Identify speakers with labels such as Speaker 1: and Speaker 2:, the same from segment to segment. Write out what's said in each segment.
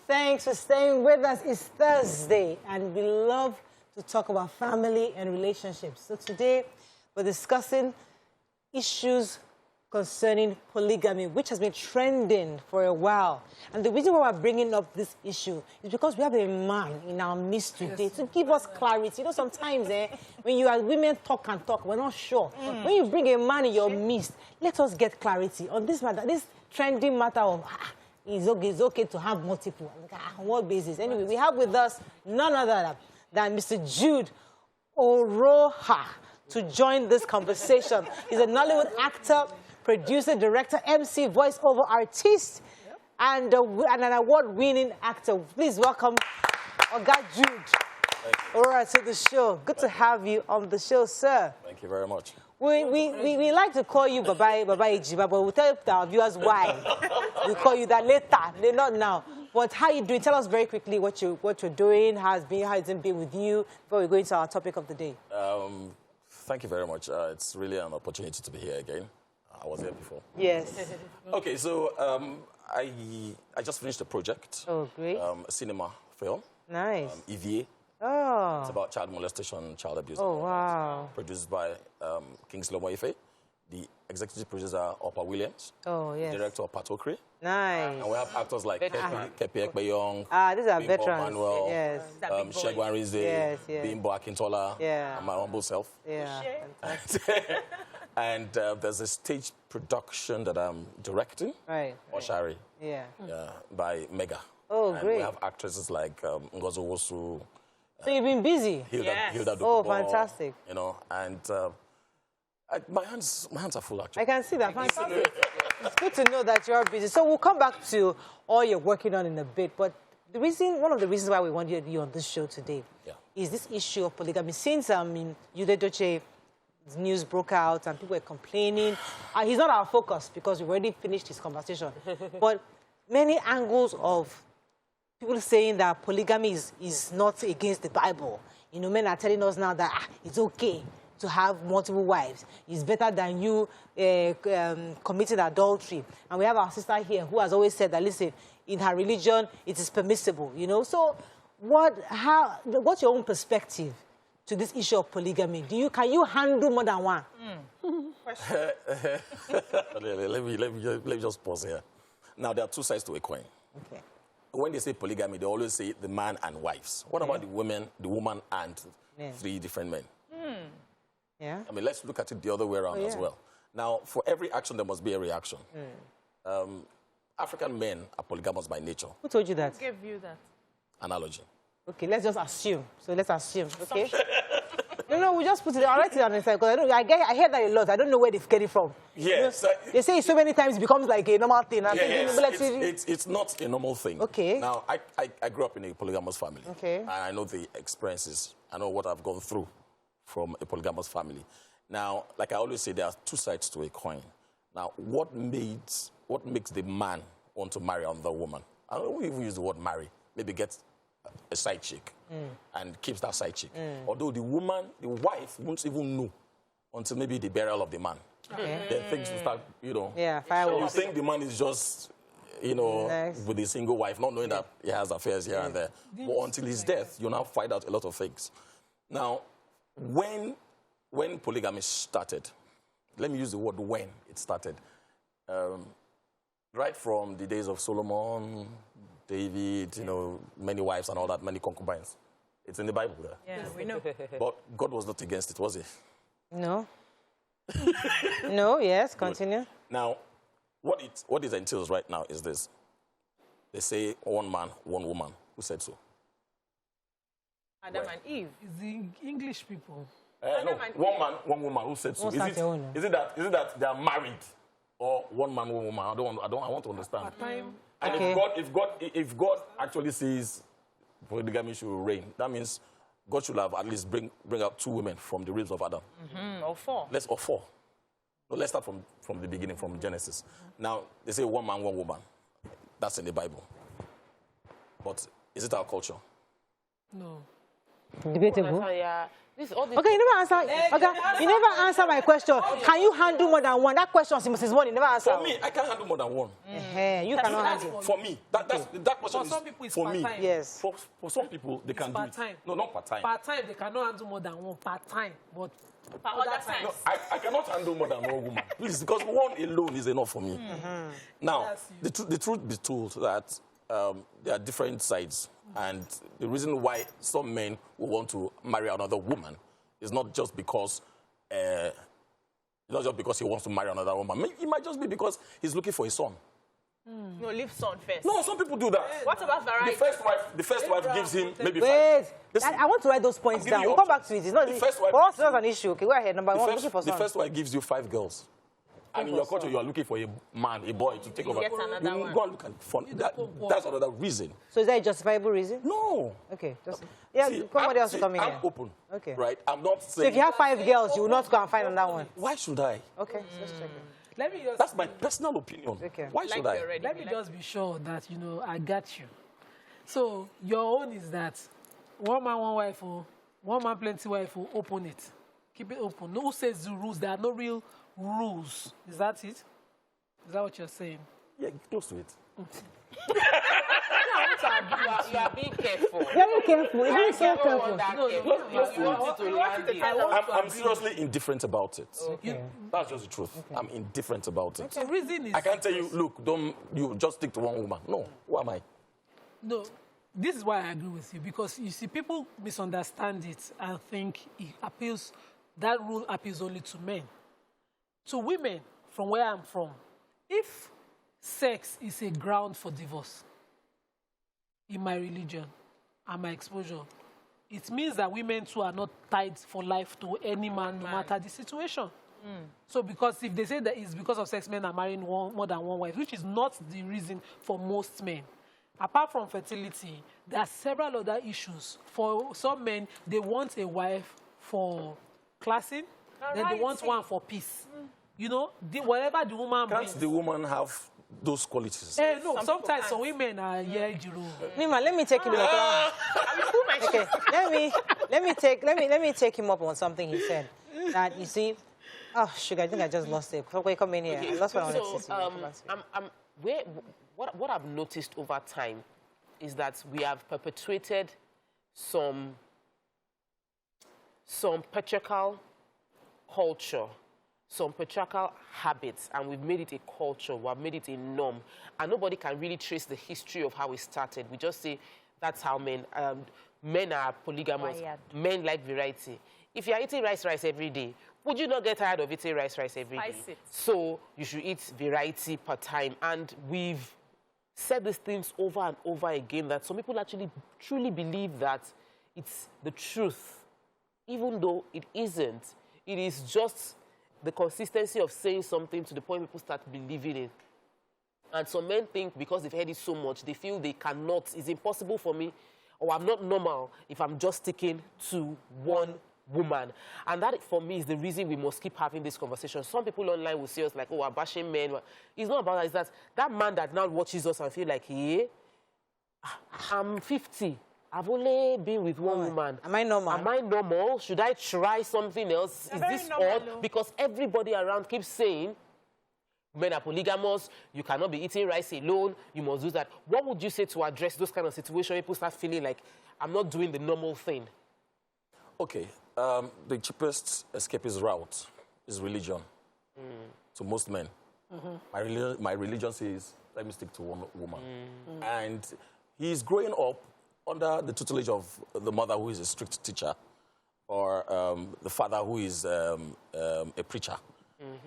Speaker 1: Thanks for staying with us. It's Thursday, and we love to talk about family and relationships. So today, we're discussing issues concerning polygamy, which has been trending for a while. And the reason why we're bringing up this issue is because we have a man in our midst today to give us clarity. You know, sometimes when you as women talk and talk, we're not sure. When you bring a man in your midst, let us get clarity on this matter, this trending matter of it's okay to have multiple. On what basis? Anyway, we have with us none other than Mr. Jude Orhorha to join this conversation. He's a Nollywood actor, producer, director, MC, voiceover artist, and an award-winning actor. Please welcome Oga Jude Orhorha to the show. Good to have you on the show, sir.
Speaker 2: Thank you very much.
Speaker 1: We like to call you Baba Ijiba, but we'll tell our viewers why. We call you that later, not now. But how you doing? Tell us very quickly what you're doing, how it's been with you, before we go into our topic of the day.
Speaker 2: Thank you very much. It's really an opportunity to be here again. I was here before.
Speaker 1: Yes.
Speaker 2: Okay, so I just finished a project.
Speaker 1: Oh, great.
Speaker 2: A cinema film.
Speaker 1: Nice.
Speaker 2: EVA.
Speaker 1: Oh.
Speaker 2: It's about child molestation, child abuse.
Speaker 1: Oh, wow.
Speaker 2: Produced by Kingsley Omoife, the executive producer, Opa Williams.
Speaker 1: Oh, yes.
Speaker 2: Director, Patokri.
Speaker 1: Nice.
Speaker 2: And we have actors like Kepi Ekpeyong.
Speaker 1: These are
Speaker 2: Bimbo
Speaker 1: veterans.
Speaker 2: Manuel,
Speaker 1: Yes.
Speaker 2: Shegwan Rize,
Speaker 1: Yes, yes.
Speaker 2: Bimbo Akintola,
Speaker 1: Yeah.
Speaker 2: and my humble self.
Speaker 1: Yeah.
Speaker 2: And there's a stage production that I'm directing,
Speaker 1: Right.
Speaker 2: Oshari,
Speaker 1: Yeah.
Speaker 2: by Mega.
Speaker 1: Oh,
Speaker 2: and
Speaker 1: great.
Speaker 2: we have actresses like Ngozo Wosu,
Speaker 1: So you've been busy?
Speaker 2: Hilda
Speaker 1: Oh,
Speaker 2: Dokubo,
Speaker 1: fantastic.
Speaker 2: You know, and my hands are full, actually.
Speaker 1: I can see that. Fantastic. It's good to know that you're busy. So we'll come back to all you're working on in a bit. But one of the reasons why we wanted you on this show today is this issue of polygamy. Since, Yude Doche, news broke out and people were complaining. He's not our focus because we've already finished his conversation. But many angles of people saying that polygamy is not against the Bible. You know, men are telling us now that it's okay to have multiple wives. It's better than you committing adultery. And we have our sister here who has always said that, listen, in her religion, it is permissible, you know. So what's your own perspective to this issue of polygamy? Can you handle more than one?
Speaker 2: let me just pause here. Now, there are two sides to a coin.
Speaker 1: Okay.
Speaker 2: When they say polygamy, they always say the man and wives. What about the woman and three different men?
Speaker 1: Yeah.
Speaker 2: I mean, let's look at it the other way around as well. Now, for every action, there must be a reaction. African men are polygamous by nature.
Speaker 1: Who told you that?
Speaker 3: Who gave you that?
Speaker 2: Analogy.
Speaker 1: Okay, let's just assume. So let's assume, okay? No, we just put it, I'll write it on the side, because I hear that a lot. I don't know where they've get it from.
Speaker 2: Yes.
Speaker 1: You know, they say it so many times it becomes like a normal thing.
Speaker 2: It's not a normal thing.
Speaker 1: Okay.
Speaker 2: Now, I grew up in a polygamous family.
Speaker 1: Okay.
Speaker 2: And I know the experiences. I know what I've gone through from a polygamous family. Now, like I always say, there are two sides to a coin. Now, what makes the man want to marry another woman? I don't know, we even use the word marry. Maybe get a side chick and keeps that side chick. Although the wife won't even know until maybe the burial of the man.
Speaker 1: Okay.
Speaker 2: Then things will start, you know.
Speaker 1: Yeah, fireworks.
Speaker 2: You think the man is just, you know, with a single wife, not knowing that he has affairs here and there. But until his death, you now find out a lot of things. Now, when polygamy started, let me use the word when it started. Right from the days of Solomon, David, you know, many wives and all that, many concubines. It's in the Bible there.
Speaker 3: Yeah, we know.
Speaker 2: But God was not against it, was he?
Speaker 1: No. No, yes, continue.
Speaker 2: Now, what it entails right now is this. They say one man, one woman. Who said so?
Speaker 3: Adam and Eve.
Speaker 4: It's the English people.
Speaker 2: No, one man, one woman. Who said so? Is it that they are married, or one man, one woman? I want to understand. And if God actually says polygamy should reign, that means God should have at least bring out two women from the ribs of Adam.
Speaker 3: Or four.
Speaker 2: Or four. So let's start from the beginning, from Genesis. Now, they say one man, one woman. That's in the Bible. But is it our culture?
Speaker 4: No.
Speaker 1: Debatable. Okay, you never answer. Okay, you never answer my question. Can you handle more than one? That question, Mrs. Money, never answer.
Speaker 2: For me, I can't handle more than one.
Speaker 1: You cannot handle.
Speaker 2: For me, that question
Speaker 4: For some people, it's
Speaker 2: for me.
Speaker 4: part-time.
Speaker 1: Yes.
Speaker 2: For some people, they can do it.
Speaker 4: part-time.
Speaker 2: No, not part-time.
Speaker 4: Part-time, they cannot handle more than one. Part-time, but
Speaker 3: Other times.
Speaker 2: No, I cannot handle more than one woman. Please, because one alone is enough for me. Now, the truth be told that there are different sides. And the reason why some men will want to marry another woman is not just because he wants to marry another woman. It might just be because he's looking for a son.
Speaker 3: No, leave son first.
Speaker 2: No, some people do that.
Speaker 3: What about variety?
Speaker 2: The first wife gives him maybe
Speaker 1: Wait.
Speaker 2: 5. Listen,
Speaker 1: I want to write those points
Speaker 2: I'm
Speaker 1: down.
Speaker 2: giving
Speaker 1: We'll
Speaker 2: you
Speaker 1: come back to it. It's not
Speaker 2: the first wife-
Speaker 1: for us, it's not an issue. Okay, go ahead. Number one, looking for
Speaker 2: the
Speaker 1: son.
Speaker 2: first wife gives you 5 girls. And in your culture, you are looking for a man, a boy to take over.
Speaker 3: get another
Speaker 2: You
Speaker 3: one.
Speaker 2: go and look at fun. That's another reason.
Speaker 1: So is that a justifiable reason?
Speaker 2: No.
Speaker 1: Okay. Just,
Speaker 2: See,
Speaker 1: somebody else to come in
Speaker 2: I'm
Speaker 1: here.
Speaker 2: open.
Speaker 1: Okay.
Speaker 2: Right? I'm not
Speaker 1: So
Speaker 2: saying.
Speaker 1: if you have 5 girls, you will not go and find another one.
Speaker 2: Why should I?
Speaker 1: Okay, so let's check it.
Speaker 4: let me just
Speaker 2: That's my personal opinion.
Speaker 1: Okay.
Speaker 2: Why should I?
Speaker 4: let me just be sure that I got you. So your own is that one man, one wife, one man, plenty wife, open it, keep it open. No who says the rules. There are no real rules. Is that it? Is that what you're saying?
Speaker 2: Yeah, close to it.
Speaker 3: You are being careful.
Speaker 1: Very careful. Very so careful.
Speaker 2: I'm seriously indifferent about it.
Speaker 1: Okay.
Speaker 2: That's just the truth. I'm indifferent about it.
Speaker 4: The reason is
Speaker 2: I can't tell you, look, you just stick to one woman. No, who am I?
Speaker 4: no. This is why I agree with you, because you see, people misunderstand it and think that rule appeals only to men. To women, from where I'm from, if sex is a ground for divorce, in my religion and my exposure, it means that women too are not tied for life to any man, no matter the situation. So because if they say that it's because of sex, men are marrying more than one wife, which is not the reason for most men. Apart from fertility, there are several other issues. For some men, they want a wife for classing, then they want one for peace. Whatever the woman brings.
Speaker 2: Can't the woman have those qualities?
Speaker 4: No, sometimes some women are Jiro.
Speaker 1: Nima, let me take him up. Okay, let me take him up on something he said. That you see, oh sugar, I think I just lost it. Okay, come in here. I lost what I wanted to say.
Speaker 5: What I've noticed over time is that we have perpetuated some patriarchal culture, some patriarchal habits, and we've made it a culture, we've made it a norm, and nobody can really trace the history of how it started. We just say that's how men are polygamous, men like variety. If you're eating rice every day, would you not get tired of eating rice every day? So you should eat variety per time, and we've said these things over and over again, that some people actually truly believe that it's the truth, even though it isn't. It is just the consistency of saying something to the point people start believing it. And some men think because they've heard it so much, they feel they cannot, it's impossible for me, or I'm not normal if I'm just sticking to one woman. And that, for me, is the reason we must keep having this conversation. Some people online will say us like, oh, we're bashing men. It's not about that. It's that man that now watches us and feel like, hey, I'm 50. I've only been with one woman.
Speaker 1: Am I normal?
Speaker 5: Am I normal? Should I try something else? Is this odd? Because everybody around keeps saying, men are polygamous, you cannot be eating rice alone, you must do that. What would you say to address those kind of situations? People start feeling like, I'm not doing the normal thing.
Speaker 2: Okay, the cheapest escapist route is religion to most men. My religion says, let me stick to one woman. And he's growing up under the tutelage of the mother, who is a strict teacher, or the father, who is a preacher.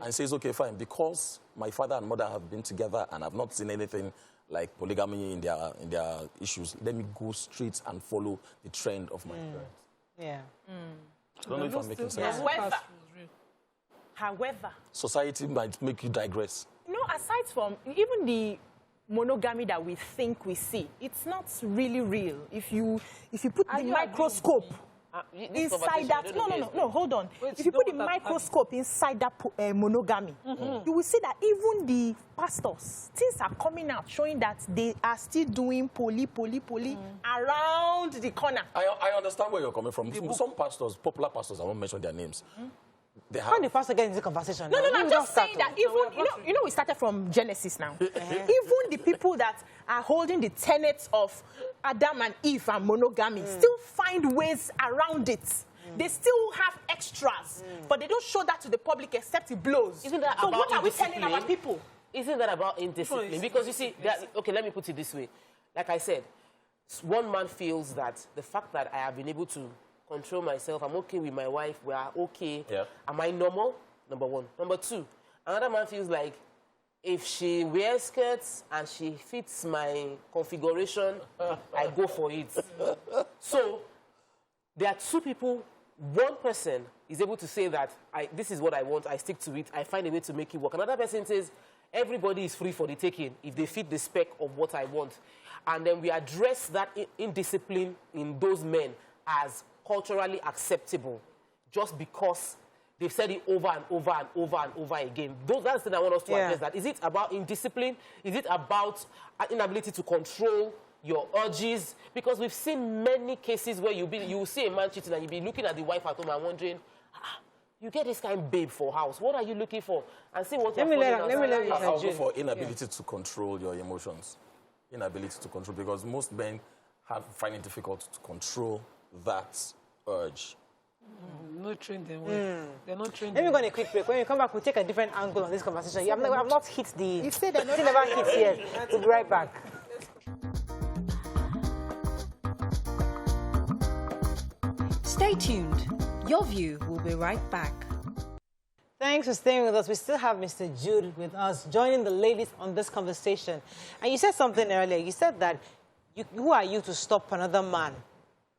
Speaker 2: And says, okay, fine, because my father and mother have been together and I've not seen anything like polygamy in their issues, let me go straight and follow the trend of my parents.
Speaker 1: Yeah.
Speaker 2: I don't know if I'm making sense.
Speaker 3: However,
Speaker 2: Society might make you digress.
Speaker 3: aside from even the monogamy that we think we see, it's not really real. If you put the microscope inside that, no, hold on.
Speaker 4: Wait,
Speaker 3: if you put the
Speaker 4: don't
Speaker 3: microscope inside that monogamy, you will see that even the pastors, things are coming out showing that they are still doing poly around the corner.
Speaker 2: I understand where you're coming from. Some pastors, popular pastors, I won't mention their names. They have...
Speaker 1: How did the pastor get into the conversation?
Speaker 3: No, I'm just saying that even, we started from Genesis now. Even the people that are holding the tenets of Adam and Eve and monogamy still find ways around it. They still have extras, but they don't show that to the public except it blows.
Speaker 5: Isn't that
Speaker 3: so
Speaker 5: about
Speaker 3: what are we
Speaker 5: indiscipline?
Speaker 3: telling our people?
Speaker 5: Isn't that about indiscipline? Because you see, okay, let me put it this way. Like I said, one man feels that the fact that I have been able to control myself, I'm okay with my wife, we are okay. Yeah. Am I normal? Number one. Number two, another man feels like if she wears skirts and she fits my configuration, I go for it. So there are two people. One person is able to say that this is what I want, I stick to it, I find a way to make it work. Another person says everybody is free for the taking if they fit the spec of what I want. And then we address that indiscipline in those men as culturally acceptable just because they've said it over and over and over and over again. That's the thing I want us to address. That. Is it about indiscipline? Is it about an inability to control your urges? Because we've seen many cases where you will see a man cheating and you'll be looking at the wife at home and wondering, you get this kind of babe for house. What are you looking for? And see what
Speaker 1: let me let you
Speaker 2: I'll go for inability to control your emotions. Inability to control, because most men find it difficult to control that urge.
Speaker 4: Not trained them well. They're not trained.
Speaker 1: Let me go on a quick break. When we come back, we'll take a different angle on this conversation. I've not hit the... You said that never hit yet. We'll be right back.
Speaker 6: Stay tuned. Your View will be right back.
Speaker 1: Thanks for staying with us. We still have Mr. Jude with us, joining the ladies on this conversation. And you said something earlier. You said that who are you to stop another man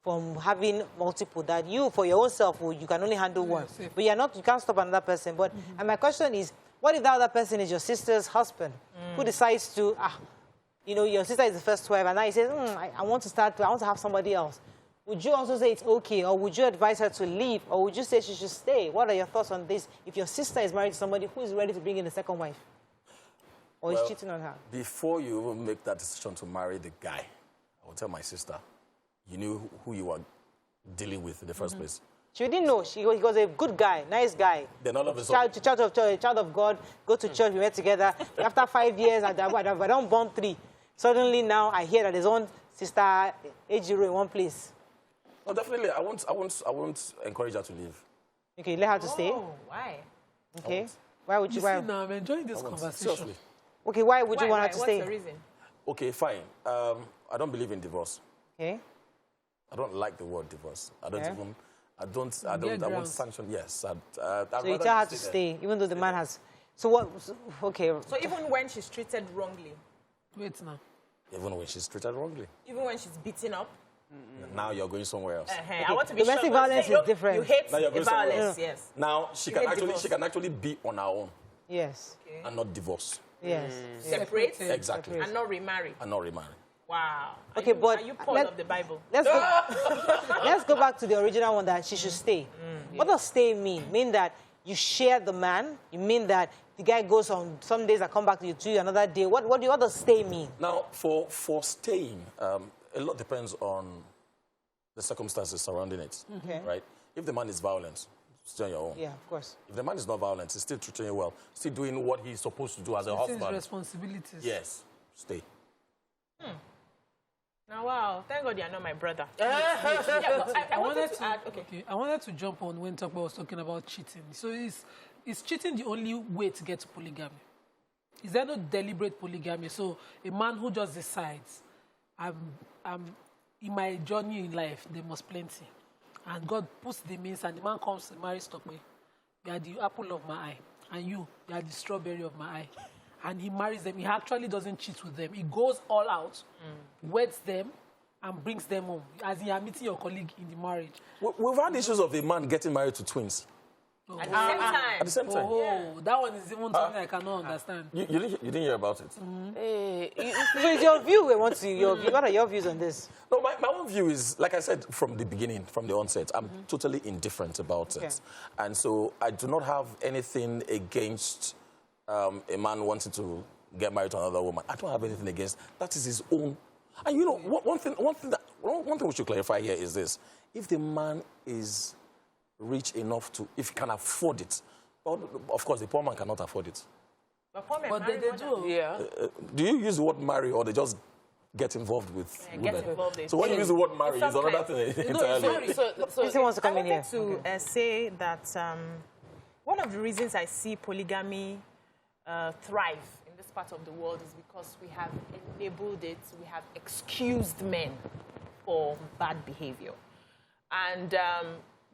Speaker 1: from having multiple, that you, for your own self, you can only handle one. But you can't stop another person. But and my question is, what if that other person is your sister's husband, who decides to, your sister is the first wife, and now he says, I want to have somebody else. Would you also say it's okay, or would you advise her to leave, or would you say she should stay? What are your thoughts on this? If your sister is married to somebody who is ready to bring in a second wife, or is cheating on her? Before you even make that decision to marry the guy, I will tell my sister, you knew who you were dealing with in the first place. She didn't know. He was a good guy, nice guy. Then all of a sudden... Child of God, go to church, we met together. After 5 years, I don't born 3. Suddenly now I hear that his own sister, Ejiro, in one place. Oh, definitely. I won't encourage her to leave. Okay, let her to stay.
Speaker 3: Why?
Speaker 1: Okay. Why would you? Why?
Speaker 4: Now I'm enjoying this conversation.
Speaker 2: Seriously.
Speaker 1: Okay, why would you want her to stay?
Speaker 3: What's the reason?
Speaker 2: Okay, fine. I don't believe in divorce.
Speaker 1: Okay.
Speaker 2: I don't like the word divorce. I won't sanction. Yes. So you tell her to stay, even though the man has. So what? Okay. So
Speaker 3: even when she's treated wrongly.
Speaker 4: Wait now.
Speaker 2: Even when she's treated wrongly.
Speaker 3: Even when she's beaten up.
Speaker 2: Now you're going somewhere else.
Speaker 3: Okay. I want to be
Speaker 1: domestic violence is different.
Speaker 3: You hate violence, yes.
Speaker 2: Now she can actually be on her own.
Speaker 1: Yes.
Speaker 3: Okay.
Speaker 2: And not divorce.
Speaker 1: Yes.
Speaker 3: Separate.
Speaker 2: Exactly.
Speaker 3: And not remarry. Wow.
Speaker 1: Okay, but
Speaker 3: are you Paul of the Bible?
Speaker 1: Let's go back to the original one that she should stay. What does stay mean? Mean that you share the man? You mean that the guy goes on some days and come back to you another day? What does stay mean? Now, for staying, a lot depends on the circumstances surrounding it, right? If the man is violent, stay on your own. Yeah, of course. If the man is not violent, he's still treating you well, still doing what he's supposed to do as a husband.
Speaker 4: His responsibilities.
Speaker 1: Yes, stay.
Speaker 3: Now, wow, thank God you're not my brother.
Speaker 4: I wanted to jump on when Tokpa was talking about cheating. So is cheating the only way to get to polygamy? Is there no deliberate polygamy? So a man who just decides, I'm in my journey in life, there must plenty. And God puts the means, and the man comes and marries Tokpa. You are the apple of my eye, and you are the strawberry of my eye. And he marries them. He actually doesn't cheat with them. He goes all out, weds them, and brings them home. As you are meeting your colleague in the marriage.
Speaker 2: We've had issues of a man getting married to twins.
Speaker 3: At the same time.
Speaker 2: At the same time.
Speaker 4: Oh, that one is even something I cannot understand.
Speaker 2: You didn't hear about it?
Speaker 1: So it's your view we want to, what are your views on this?
Speaker 2: No, my own view is, like I said from the beginning, from the onset, I'm totally indifferent about it. And so I do not have anything against a man wanting to get married to another woman. I don't have anything against. That is his own. And you know, one thing we should clarify here is this. If the man is rich enough to, if he can afford it, well, of course, the poor man cannot afford it.
Speaker 3: But
Speaker 4: they do.
Speaker 5: Yeah.
Speaker 2: Do you use the word marry or they just get involved with women?
Speaker 3: Get involved in.
Speaker 2: So when you use the word marry, it's another thing entirely.
Speaker 1: If he wants to come in here.
Speaker 3: I wanted to say that one of the reasons I see polygamy thrive in this part of the world is because we have enabled it, we have excused men for bad behavior. And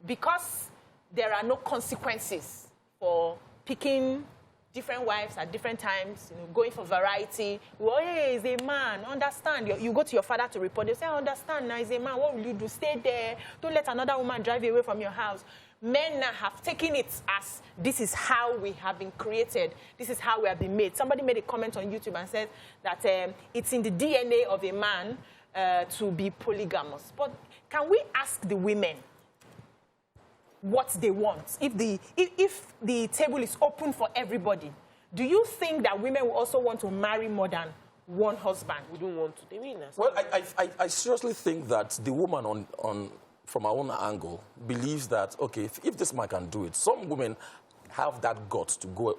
Speaker 3: because there are no consequences for picking different wives at different times, going for variety. Well, hey, he's a man, understand. You go to your father to report, they say, I understand, now he's a man, what will you do? Stay there, don't let another woman drive you away from your house. Men now have taken it as this is how we have been created, this is how we have been made. Somebody made a comment on YouTube and said that it's in the DNA of a man to be polygamous. But can we ask the women what they want? If the table is open for everybody, do you think that women will also want to marry more than one husband?
Speaker 5: We don't want to. They mean us.
Speaker 2: Well, I seriously think that the woman from our own angle believes that, okay, if this man can do it, some women have that guts to go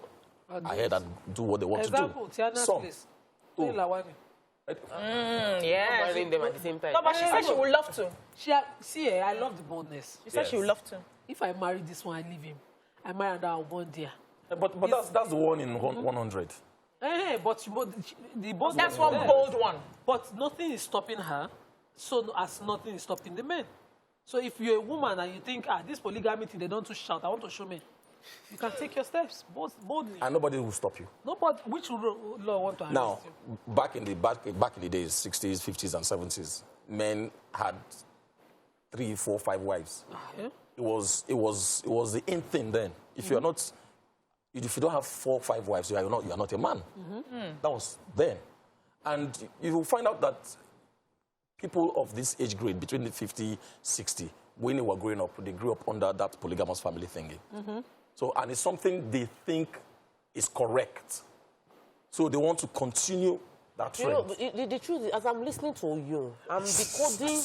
Speaker 2: ahead and do what they want to do. Some.
Speaker 3: Yeah.
Speaker 5: Marrying them at the same time.
Speaker 3: No, but she said she would love to.
Speaker 4: I love the boldness.
Speaker 3: She said she would love to.
Speaker 4: If I marry this one, I leave him. I marry another one there.
Speaker 2: But that's the one in 100.
Speaker 4: But the boss.
Speaker 3: That's one bold one.
Speaker 4: But nothing is stopping her, so as nothing is stopping the men. So if you're a woman and you think, this polygamy thing, they don't to shout, I want to show men. You can take your steps boldly.
Speaker 2: And nobody will stop you.
Speaker 4: Nobody. Which law want to arrest
Speaker 2: now,
Speaker 4: you?
Speaker 2: back in the days, 60s, 50s, and 70s, men had 3, 4, 5 wives.
Speaker 4: Yeah.
Speaker 2: It was the in thing then. If you're not, if you don't have 4 or 5 wives, you are not a man. That was then, and you will find out that people of this age grade, between the 50, 60, when they were growing up, they grew up under that polygamous family thingy. So, and it's something they think is correct. So they want to continue that trend.
Speaker 5: You know, the truth is, as I'm listening to you, I'm decoding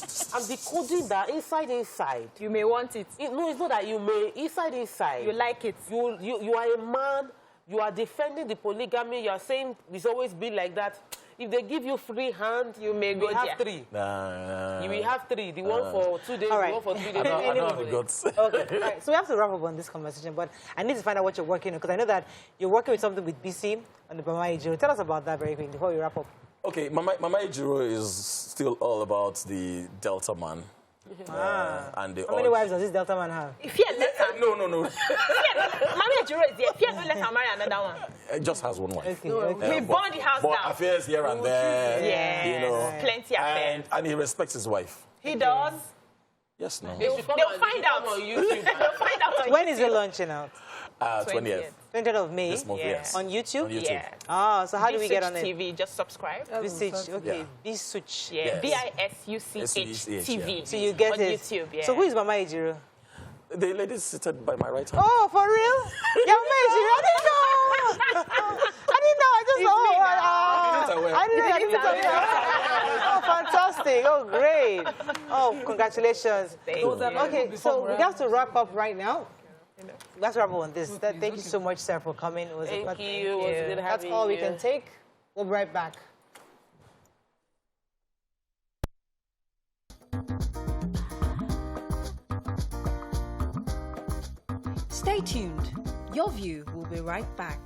Speaker 5: that inside.
Speaker 3: You may want it.
Speaker 5: No, it's not that you may. Inside.
Speaker 3: You like it.
Speaker 5: You are a man. You are defending the polygamy. You are saying it's always been like that. If they give you free hand, you may go have 3. You will have 3. The one for 2 days, the one for 3 days.
Speaker 2: I don't have the guts.
Speaker 1: Okay, all right. So we have to wrap up on this conversation, but I need to find out what you're working on, because I know that you're working with something with BC and the Mama Ejiro. Tell us about that very quickly before we wrap up.
Speaker 2: Okay, Mama Ejiro is still all about the Delta man. And
Speaker 1: how many wives does this Delta man have?
Speaker 3: If you let her,
Speaker 2: No.
Speaker 3: Mama Ejiro is there. If you let her marry another one,
Speaker 2: It just has one wife.
Speaker 1: Okay.
Speaker 3: we burn the house
Speaker 2: But
Speaker 3: down.
Speaker 2: affairs here and there.
Speaker 3: Yes,
Speaker 2: You know.
Speaker 3: plenty affairs.
Speaker 2: And he respects his wife.
Speaker 3: He does.
Speaker 2: Yes, no.
Speaker 3: They'll find out.
Speaker 5: on YouTube.
Speaker 3: They'll find out on
Speaker 1: When is it
Speaker 3: YouTube.
Speaker 1: launching out?
Speaker 2: 20th.
Speaker 1: 20th of May.
Speaker 2: This month, yes.
Speaker 1: On YouTube?
Speaker 2: On YouTube.
Speaker 3: Yeah.
Speaker 1: So how do we get on it?
Speaker 3: TV, just subscribe.
Speaker 1: Bisuch, okay.
Speaker 2: Yeah.
Speaker 1: Bisuch.
Speaker 3: Yeah,
Speaker 2: Yes.
Speaker 3: BISUCH TV.
Speaker 1: So you get
Speaker 3: on
Speaker 1: it.
Speaker 3: YouTube, yeah.
Speaker 1: So who is Mama Ejiro?
Speaker 2: The lady seated by my right hand.
Speaker 1: Oh, for real? Yeah, Mama Ejiro. I didn't know. I just know. I didn't know. Oh, fantastic. Oh, great. Oh, congratulations. Okay, so we have to wrap up right now. Let's wrap up on this. Thank you so much, sir, for coming. It was a
Speaker 5: Thank
Speaker 1: pleasure.
Speaker 5: you. It was good
Speaker 1: That's
Speaker 5: having
Speaker 1: all we
Speaker 5: you.
Speaker 1: can take. We'll be right back.
Speaker 6: Stay tuned. Your View will be right back.